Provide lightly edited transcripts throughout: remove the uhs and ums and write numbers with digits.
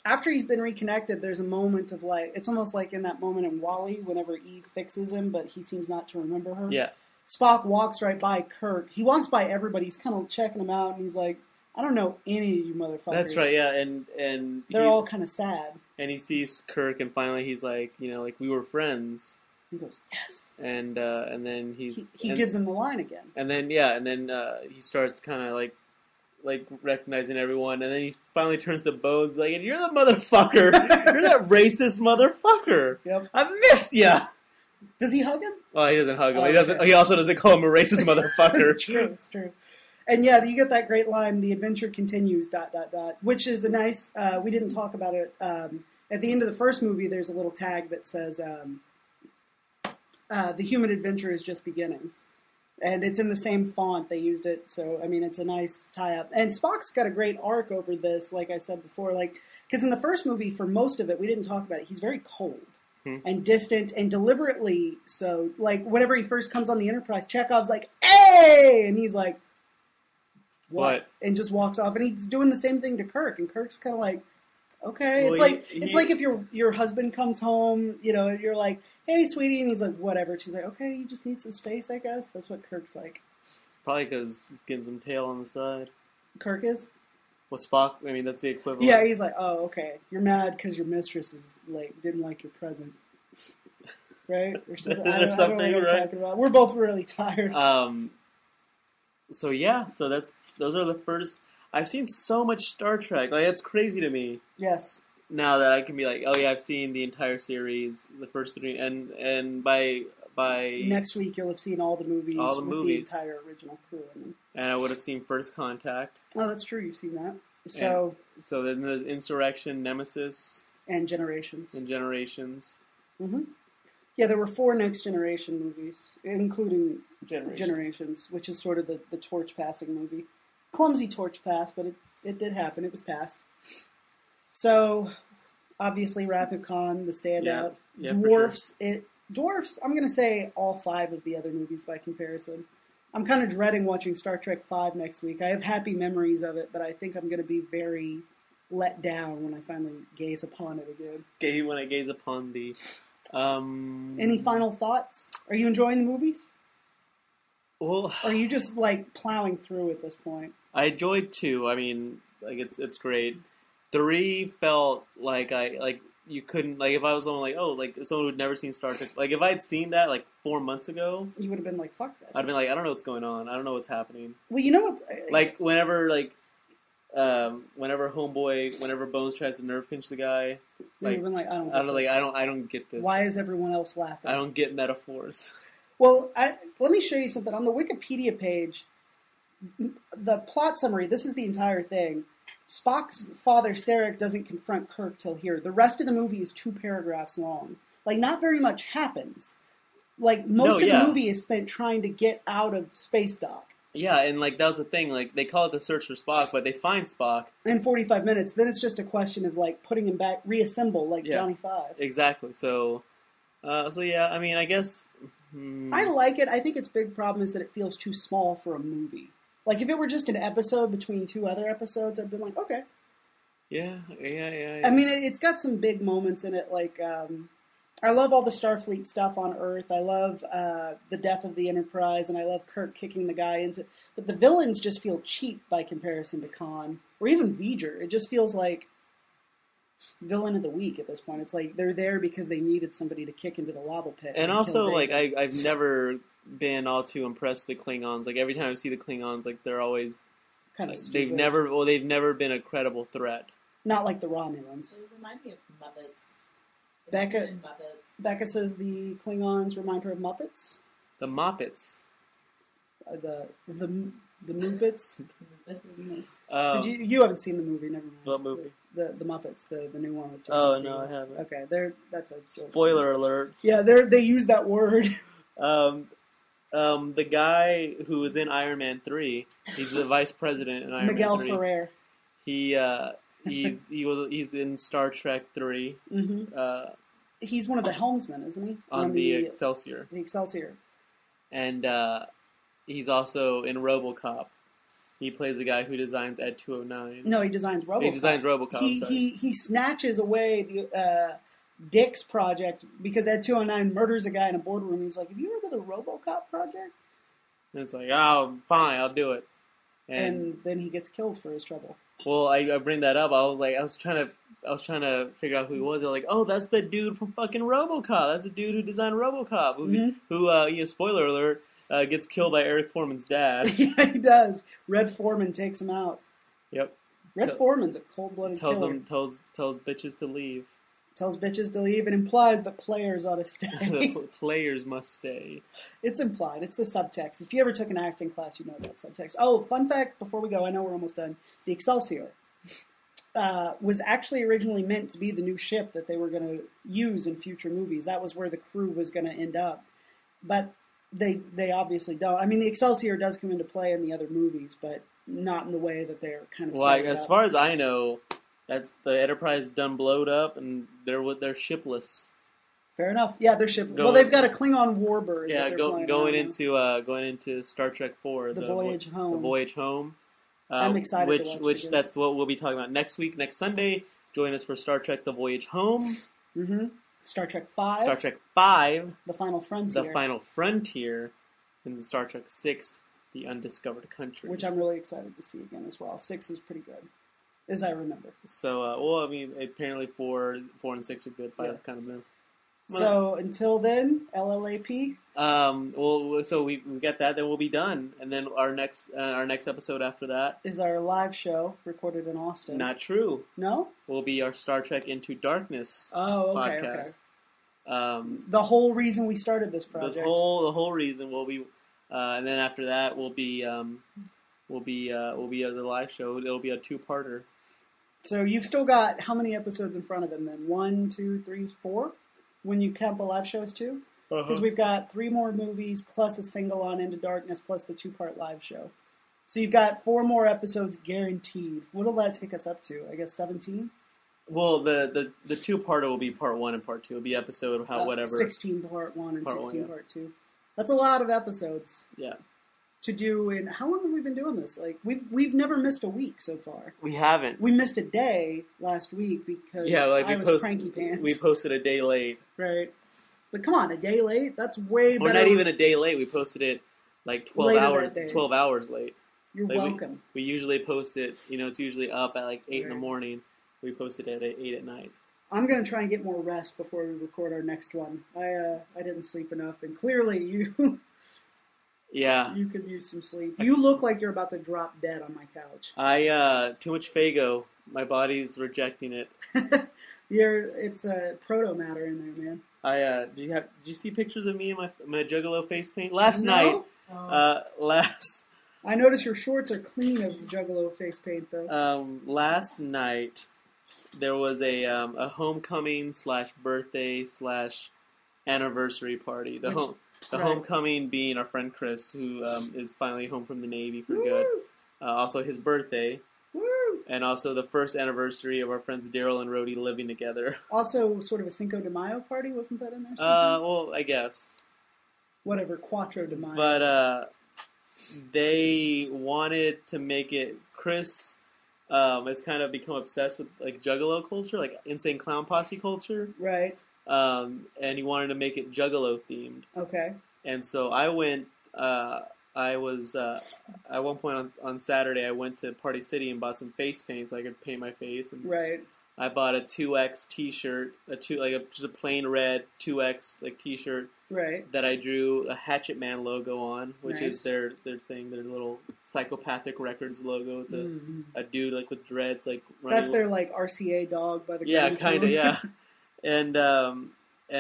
after he's been reconnected, there's a moment of like, it's almost like in that moment in WALL-E, whenever Eve fixes him, but he seems not to remember her. Yeah. Spock walks right by Kirk. He walks by everybody. He's kind of checking them out, and he's like, I don't know any of you motherfuckers. That's right, yeah, and they're all kind of sad. And he sees Kirk, and finally he's like, like, we were friends. He goes, yes. And then he gives him the line again. And then he starts kind of like recognizing everyone, and then he finally turns to Bones like, and you're the motherfucker. You're that racist motherfucker. Yep. I missed ya. Does he hug him? Oh, he doesn't hug him. He doesn't. He also doesn't call him a racist motherfucker. It's true. It's true. And yeah, you get that great line, the adventure continues, ... which is a nice, we didn't talk about it. At the end of the first movie, there's a little tag that says, the human adventure is just beginning. And it's in the same font. They used it. So, I mean, it's a nice tie-up. And Spock's got a great arc over this, like I said before. Because in the first movie, for most of it, we didn't talk about it, he's very cold. And distant, and deliberately so. Like, whenever he first comes on the Enterprise, Chekhov's like, hey! And he's like, what? And just walks off. And he's doing the same thing to Kirk. And Kirk's kind of like, okay. Well, it's like if your husband comes home, you're like, hey, sweetie. And he's like, whatever. And she's like, okay, you just need some space, I guess. That's what Kirk's like. Probably because he's getting some tail on the side. Kirk is? Well, Spock, I mean, that's the equivalent. Yeah, he's like, oh, okay. You're mad because your mistress didn't like your present. Right? Or something. I don't know what I'm talking about. We're both really tired. So those are the first. I've seen so much Star Trek. Like, it's crazy to me. Yes. Now that I can be like, oh yeah, I've seen the entire series, the first 3, and by next week you'll have seen all the movies. The entire original crew in them. And I would have seen First Contact. Oh, that's true. You've seen that. So then there's Insurrection, Nemesis, and Generations. Mm-hmm. Yeah, there were 4 Next Generation movies, including Generations, which is sort of the torch passing movie. Clumsy torch pass, but it did happen. It was passed. So, obviously, Wrath of Khan, the standout. Yeah, Dwarfs. Dwarfs, I'm going to say all 5 of the other movies by comparison. I'm kind of dreading watching Star Trek V next week. I have happy memories of it, but I think I'm going to be very let down when I finally gaze upon it again. When I gaze upon the... Any final thoughts? Are you enjoying the movies? Well... Or are you just, plowing through at this point? I enjoyed 2. I mean, it's great. 3 felt you couldn't, if I was only someone who'd never sin Star Trek, if I'd seen that 4 months ago, you would have been like, fuck this. I'd been like, I don't know what's going on. I don't know what's happening. Well, you know what? Whenever Bones tries to nerve pinch the guy, you've been like, I don't get this. Why is everyone else laughing? I don't get metaphors. Well, let me show you something. On the Wikipedia page, the plot summary, this is the entire thing. Spock's father, Sarek, doesn't confront Kirk till here. The rest of the movie is 2 paragraphs long. Not very much happens. Most of the movie is spent trying to get out of space dock. Yeah, and that was the thing. They call it the search for Spock, but they find Spock in 45 minutes. Then it's just a question of putting him back, reassemble Johnny Five. Exactly. So yeah. I mean, I guess I like it. I think its big problem is that it feels too small for a movie. If it were just an episode between 2 other episodes, I'd been like, okay. Yeah. I mean, it's got some big moments in it. I love all the Starfleet stuff on Earth. I love the death of the Enterprise, and I love Kirk kicking the guy into... But the villains just feel cheap by comparison to Khan, or even V'ger. It just feels like villain of the week at this point. It's they're there because they needed somebody to kick into the lava pit. And also, I've never been all too impressed with the Klingons. Every time I see the Klingons, they're always kind of they've never been a credible threat. Not like the Romulans. They remind me of Muppets. Becca says the Klingons remind her of Muppets. The Moppets. The Muppets. You haven't seen the movie? Never mind. What movie? The Muppets, the new one with Justin Siegal. No, I haven't. Okay, that's a spoiler alert. Yeah, they use that word. The guy who was in Iron Man 3, he's the vice president in Iron Miguel Man 3. Ferrer. He's in Star Trek 3. Mm-hmm. He's one of the helmsmen, isn't he? On the Excelsior. The Excelsior. And he's also in RoboCop. He plays the guy who designs Ed 209. No, he designs RoboCop. He designs RoboCop. He snatches away the Dick's project because Ed 209 murders a guy in a boardroom. He's like, "Have you heard of the RoboCop project?" And it's like, "Oh, fine, I'll do it." And then he gets killed for his trouble. Well, I bring that up. I was trying to figure out who he was. They're like, "Oh, that's the dude from fucking RoboCop. That's the dude who designed RoboCop." Who spoiler alert, gets killed by Eric Foreman's dad. Yeah, he does. Red Foreman takes him out. Yep. Red Foreman's a cold-blooded killer. Tells bitches to leave. Tells bitches to leave and implies that players ought to stay. The players must stay. It's implied. It's the subtext. If you ever took an acting class, you know that subtext. Oh, fun fact before we go, I know we're almost done. The Excelsior was actually originally meant to be the new ship that they were going to use in future movies. That was where the crew was going to end up. But they obviously don't. I mean, the Excelsior does come into play in the other movies, but not in the way that they're kind of Well, as far as I know, that's the Enterprise done blowed up, and they're shipless. Fair enough. Yeah, they're shipless. Well, they've got a Klingon warbird. Yeah, going into Star Trek 4, the Voyage Home. The Voyage Home. I'm excited to watch which that's what we'll be talking about next week, next Sunday. Join us for Star Trek: The Voyage Home. Mm-hmm. Star Trek 5. Star Trek 5. The Final Frontier. The Final Frontier. And Star Trek 6, The Undiscovered Country. Which I'm really excited to see again as well. 6 is pretty good, as I remember. So, apparently 4 and 6 are good. 5 is kind of new. So, until then, LLAP? So we get that, then we'll be done. And then our next episode after that is our live show recorded in Austin. Not true. No? Will be our Star Trek Into Darkness podcast. Okay. The whole reason we started this project. The whole reason will be, and then after that will be the live show. It'll be a 2-parter. So you've still got how many episodes in front of them then? 1, 2, 3, 4? When you count the live shows too? Because we've got 3 more movies plus a single on Into Darkness plus the 2-part live show. So you've got 4 more episodes guaranteed. What'll that take us up to? I guess 17? Well, the 2-parter will be part 1 and part 2. It'll be episode whatever. 16 part 1 and 16 part 2. That's a lot of episodes. Yeah. To do in how long have we been doing this? Like we've never missed a week so far. We haven't. We missed a day last week because I was cranky pants. We posted a day late. Right. But come on, a day late? That's way better. Or not even a day late. We posted it like 12 hours late. You're welcome. We usually post it, it's usually up at like 8 in the morning. We posted it at 8 at night. I'm going to try and get more rest before we record our next one. I didn't sleep enough, and clearly you... Yeah. You could use some sleep. You look like you're about to drop dead on my couch. Too much Fago. My body's rejecting it. It's a proto matter in there, man. Did you see pictures of me in my Juggalo face paint? Last night. I noticed your shorts are clean of Juggalo face paint, though. Last night, there was a homecoming / birthday / anniversary party. The homecoming being our friend Chris, who is finally home from the Navy for good. Also his birthday. Woo! And also the first anniversary of our friends Daryl and Rhodey living together. Also sort of a Cinco de Mayo party, wasn't that in there? Well, I guess. Whatever, Quattro de Mayo. But they wanted to make it... Chris has kind of become obsessed with like Juggalo culture, like Insane Clown Posse culture. Right. And he wanted to make it Juggalo themed. Okay. And so I went. I was at one point on Saturday. I went to Party City and bought some face paint so I could paint my face. And right. I bought a 2X T-shirt, just a plain red 2X T-shirt. Right. That I drew a Hatchet Man logo on, which is their thing, their little Psychopathic Records logo. It's a dude with dreads running. That's their RCA dog by the kind of yeah. And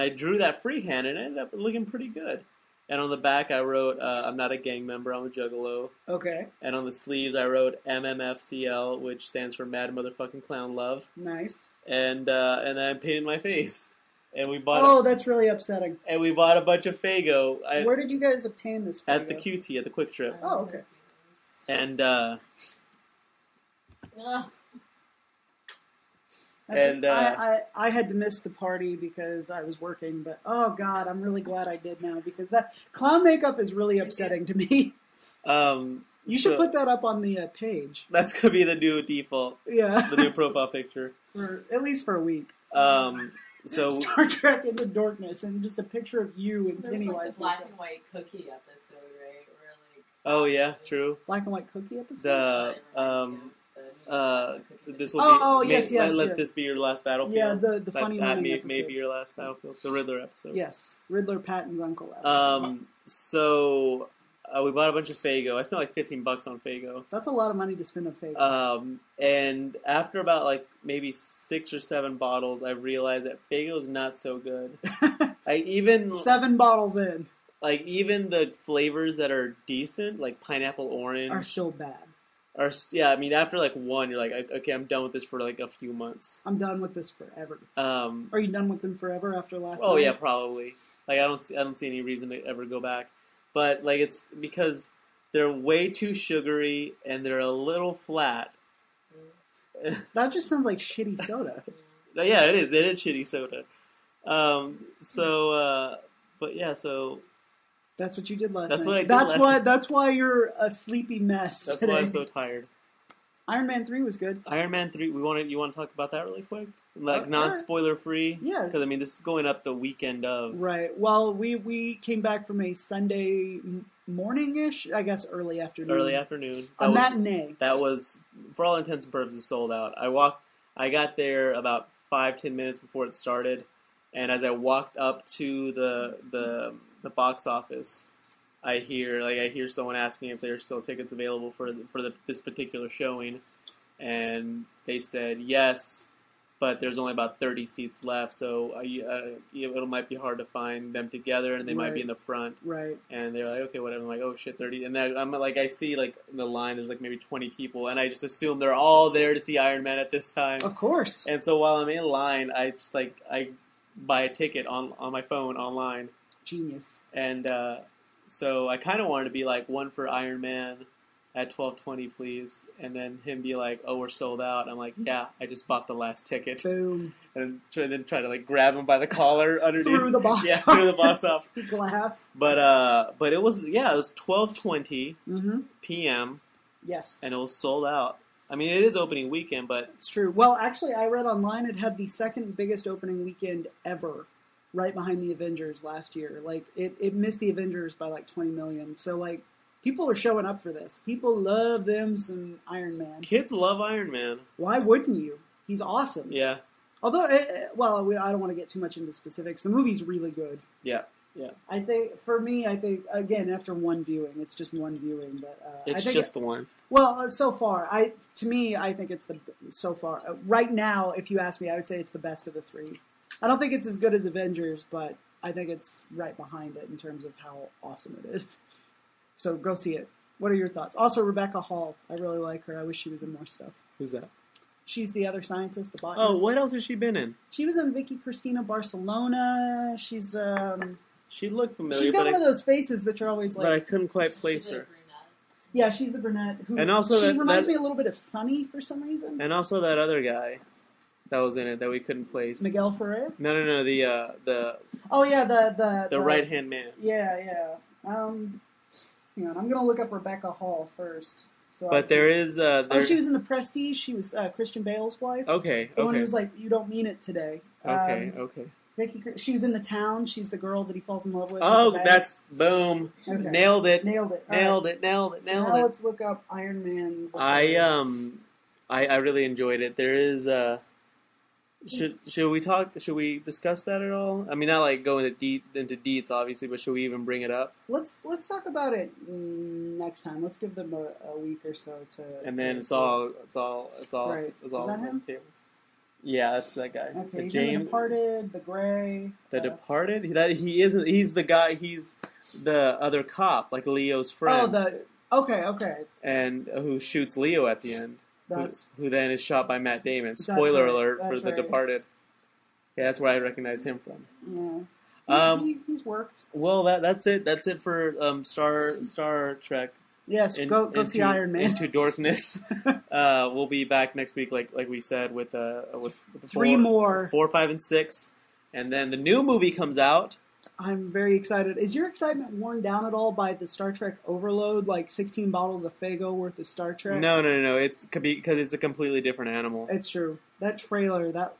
I drew that freehand, and it ended up looking pretty good. And on the back, I wrote, "I'm not a gang member. I'm a Juggalo." Okay. And on the sleeves, I wrote MMFCL, which stands for Mad Motherfucking Clown Love. Nice. And then I painted my face, and we bought. Oh, that's really upsetting. And we bought a bunch of Fago. Where did you guys obtain this Fago? At the QT, at the Quick Trip. Oh, okay. And I had to miss the party because I was working, but oh god, I'm really glad I did now because that clown makeup is really upsetting to me. You should put that up on the page. That's gonna be the new default. Yeah. The new profile picture. For at least for a week. So Star Trek Into Darkness and just a picture of you and there Pennywise. was like the black and white cookie episode, right? Where like oh yeah, true. Black and white cookie episode. This will be. Yes. Let this be your last battlefield. Yeah, the funny movie episode. Maybe your last battlefield. The Riddler episode. Yes, Riddler Patton's uncle episode. So we bought a bunch of Faygo. I spent like $15 on Faygo. That's a lot of money to spend on Faygo. And after about like maybe 6 or 7 bottles, I realized that Faygo's not so good. Even 7 bottles in, like even the flavors that are decent, like pineapple orange, are still bad. I mean, after like one, you're like, okay, I'm done with this for like a few months. I'm done with this forever. Are you done with them forever after last? Oh night? yeah, probably. Like I don't see any reason to ever go back. But like it's because they're way too sugary and they're a little flat. That just sounds like shitty soda. Yeah, it is. It is shitty soda. But yeah, so. That's what you did last That's night. what I did last night. That's why you're a sleepy mess. That's today. why I'm so tired. Iron Man 3 was good. Iron Man 3. You want to talk about that really quick? Like non-spoiler free? Yeah. Because I mean, this is going up the weekend of. Right. Well, we came back from a Sunday morning-ish, I guess early afternoon. Early afternoon. A matinee. That was, for all intents and purposes, sold out. I got there about 5-10 minutes before it started, and as I walked up to the box office, I hear someone asking if there's still tickets available for this particular showing, and they said yes, but there's only about 30 seats left, so it might be hard to find them together, and they might be in the front. Right. And they're like, okay, whatever. I'm like, oh shit, 30. And then I'm like, I see like in the line, there's like maybe 20 people, and I just assume they're all there to see Iron Man at this time. Of course. And so while I'm in line, I buy a ticket on my phone online. Genius. And so I kind of wanted to be like, one for Iron Man at 12:20, please. And then him be like, oh, we're sold out. I'm like, yeah, I just bought the last ticket. Boom. And then try to like grab him by the collar underneath. Through the box. Yeah, through the box off. Glass. But it was 12:20 p.m. Yes. And it was sold out. I mean, it is opening weekend, but it's true. Well, actually, I read online it had the second biggest opening weekend ever, right behind the Avengers last year. Like it missed the Avengers by like 20 million. So like people are showing up for this. People love them some Iron Man. Kids love Iron Man. Why wouldn't you? He's awesome. Yeah. Although, I don't want to get too much into specifics. The movie's really good. Yeah. Yeah. I think again after one viewing, it's just one viewing, but it's just the one. Well, so far, I think it's so far right now. If you ask me, I would say it's the best of the three. I don't think it's as good as Avengers, but I think it's right behind it in terms of how awesome it is. So go see it. What are your thoughts? Also, Rebecca Hall. I really like her. I wish she was in more stuff. Who's that? She's the other scientist, the botanist. Oh, what else has she been in? She was in Vicky Cristina Barcelona. She's She looked familiar. She's got one of those faces that you're always like. But I couldn't quite place her. Yeah, she's the brunette. And also she reminds me a little bit of Sunny for some reason. And also that other guy that was in it that we couldn't place. Miguel Ferrer? No. The oh yeah, the right hand man. Yeah. Hang on, I'm gonna look up Rebecca Hall first. So but there is. she was in The Prestige. She was Christian Bale's wife. Okay. The one who was like, "You don't mean it today." Okay. She was in The Town. She's the girl that he falls in love with. Oh, that's boom! Okay. Nailed it. Nailed it. Now let's look up Iron Man. I really enjoyed it. There is should we discuss that at all? I mean, not like go into deets obviously, but should we even bring it up? Let's talk about it next time. Let's give them a week or so to. And then it's all right. It's all Is that him? tables. Yeah, that's that guy. Okay, he's in The Departed, The Grey. The Departed? He isn't. He's the guy. He's the other cop, like Leo's friend. Okay. And who shoots Leo at the end? Who then is shot by Matt Damon. Spoiler alert for The Departed. Yeah, that's where I recognize him from. Yeah. He's worked. Well, that's it. That's it for Star Trek. Yes, go see Iron Man. Into Darkness. We'll be back next week, like we said, with 3 more. 4, 5, and 6, and then the new movie comes out. I'm very excited. Is your excitement worn down at all by the Star Trek overload, like 16 bottles of Faygo worth of Star Trek? No. It's because it's a completely different animal. It's true. That trailer, that